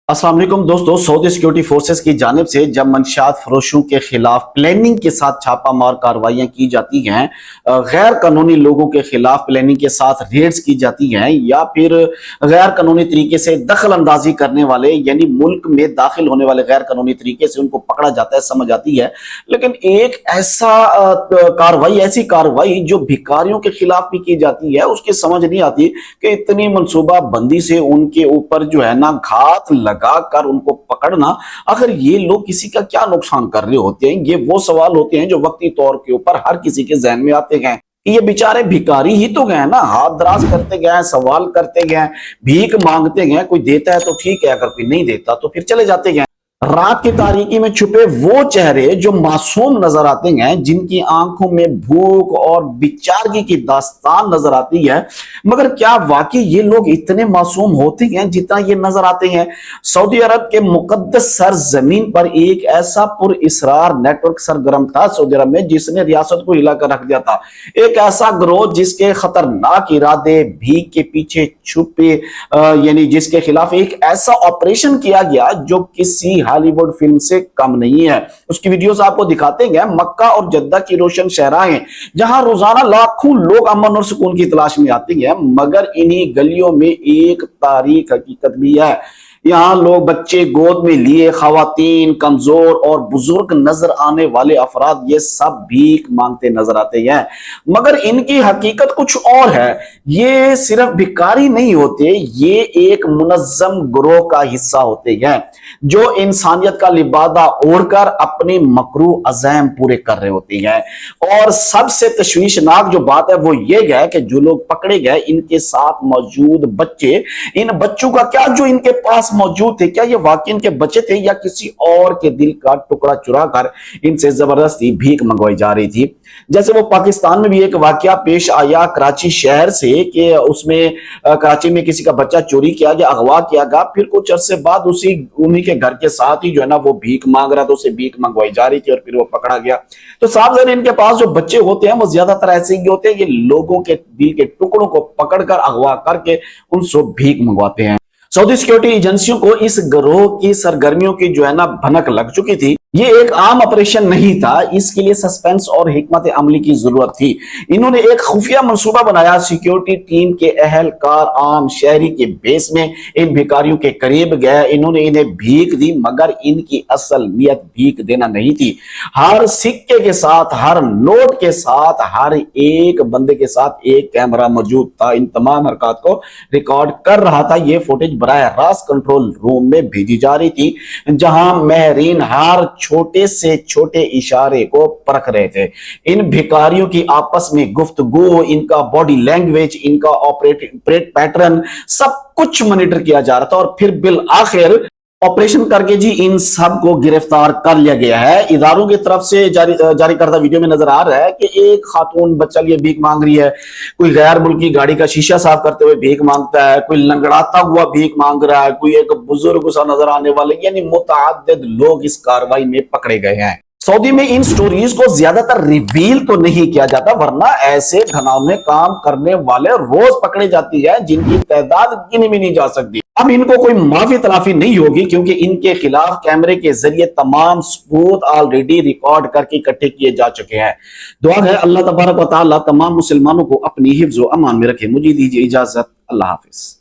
अस्सलाम वालेकुम दोस्तों। सऊदी सिक्योरिटी फोर्सेस की जानिब से जब मंशियात फरोशों के खिलाफ प्लानिंग के साथ छापा मार कार्रवाइयां की जाती हैं, गैर कानूनी लोगों के खिलाफ प्लानिंग के साथ रेड्स की जाती हैं, या फिर गैर कानूनी तरीके से दखल अंदाजी करने वाले यानी मुल्क में दाखिल होने वाले गैर कानूनी तरीके से उनको पकड़ा जाता है, समझ आती है। लेकिन एक ऐसी कार्रवाई जो भिखारियों के खिलाफ भी की जाती है, उसकी समझ नहीं आती कि इतनी मनसूबा बंदी से उनके ऊपर जो है ना घात लगा कर उनको पकड़ना, आखिर ये लोग किसी का क्या नुकसान कर रहे होते हैं? ये वो सवाल होते हैं जो वक्ती तौर के ऊपर हर किसी के जहन में आते हैं। ये बेचारे भिखारी ही तो गए ना, हाथ दराज करते गए, सवाल करते गए, भीख मांगते गए। कोई देता है तो ठीक है, अगर कोई नहीं देता तो फिर चले जाते गए। रात की तारीकी में छुपे वो चेहरे जो मासूम नजर आते हैं, जिनकी आंखों में भूख और बेचारगी की दास्तान नजर आती है, मगर क्या वाकई ये लोग इतने मासूम होते हैं जितना ये नजर आते हैं? सऊदी अरब के मुकद्दस सरजमीन पर एक ऐसा पुरइसरार नेटवर्क सरगर्म था सऊदी अरब में, जिसने रियासत को हिलाकर रख दिया था। एक ऐसा गिरोह जिसके खतरनाक इरादे भीख के पीछे छुपे, यानी जिसके खिलाफ एक ऐसा ऑपरेशन किया गया जो किसी हॉलीवुड फिल्म से कम नहीं है। उसकी वीडियोस आपको दिखाते हैं। मक्का और जद्दा की रोशन शहराएं, जहां रोजाना लाखों लोग अमन और सुकून की तलाश में आते हैं, मगर इन्हीं गलियों में एक तारीख हकीकत भी है। यहाँ लोग बच्चे गोद में लिए, खवातीन, कमजोर और बुजुर्ग नजर आने वाले अफराद, ये सब भीख मांगते नजर आते हैं। मगर इनकी हकीकत कुछ और है। ये सिर्फ भिखारी नहीं होते, ये एक मुनज्जम गिरोह का हिस्सा होते हैं जो इंसानियत का लिबादा ओढ़कर अपने मकरू अज़ैम पूरे कर रहे होते हैं। और सबसे तशवीशनाक जो बात है वो ये है कि जो लोग पकड़े गए, इनके साथ मौजूद बच्चे, इन बच्चों का क्या जो इनके पास मौजूद थे, क्या ये वाकई इनके बच्चे थे या किसी और के दिल का टुकड़ा चुरा कर इनसे जबरदस्ती भीख मंगवाई जा रही थी? जैसे वो पाकिस्तान में भी एक वाकया पेश आया कराची शहर से कि उसमें कराची में किसी का बच्चा चोरी किया गया, अगवा किया गया, फिर कुछ अरसे बाद उन्हीं के घर के साथ ही जो है ना वो भीख मांग रहा था, उसे भीख मंगवाई जा रही थी और फिर वो पकड़ा गया। तो साफ ज़ाहिर इनके पास जो बच्चे होते हैं वो ज्यादातर ऐसे ही होते हैं, ये लोगों के दिल के टुकड़ों को पकड़कर अगवा करके उनसे भीख मंगवाते हैं। सऊदी सिक्योरिटी एजेंसियों को इस गिरोह की सरगर्मियों की जो है ना भनक लग चुकी थी। ये एक आम ऑपरेशन नहीं था, इसके लिए सस्पेंस और हिकमत अमली की जरूरत थी। इन्होंने एक खुफिया मंसूबा बनाया। सिक्योरिटी टीम के अहलकार आम शहरी के बेस में इन भिखारियों के करीब गए। इन्होंने इन्हें भीख दी, मगर इनकी असल नियत भीख देना नहीं थी। हर सिक्के के साथ, हर नोट के साथ, हर एक बंदे के साथ एक कैमरा मौजूद था। इन तमाम हरकत को रिकॉर्ड कर रहा था। ये फुटेज बराह रास्त कंट्रोल रूम में भेजी जा रही थी, जहां महरीन हर छोटे से छोटे इशारे को परख रहे थे। इन भिखारियों की आपस में गुफ्तगू, इनका बॉडी लैंग्वेज, इनका ऑपरेट पैटर्न, सब कुछ मॉनिटर किया जा रहा था। और फिर बिल आखिर ऑपरेशन करके जी इन सब को गिरफ्तार कर लिया गया है। इदारों की तरफ से जारी करदा वीडियो में नजर आ रहा है कि एक खातून बच्चा लिए भीख मांग रही है, कोई गैर मुल्की गाड़ी का शीशा साफ करते हुए भीख मांगता है, कोई लंगड़ाता हुआ भीख मांग रहा है, कोई एक बुजुर्ग सा नजर आने वाले, यानी मुतअद्दिद लोग इस कार्रवाई में पकड़े गए हैं। सऊदी में इन स्टोरीज को ज्यादातर रिवील तो नहीं किया जाता, वरना ऐसे घिनौने काम करने वाले रोज पकड़े जाती है जिनकी तादाद गिनी भी नहीं जा सकती। अब इनको कोई माफी तलाफी नहीं होगी, क्योंकि इनके खिलाफ कैमरे के जरिए तमाम सबूत ऑलरेडी रिकॉर्ड करके इकट्ठे किए जा चुके हैं। दुआ है अल्लाह तबारक व तआला तमाम मुसलमानों को अपनी हिफ्ज़ व अमान में रखे। मुझे दीजिए इजाजत। अल्लाह हाफिज।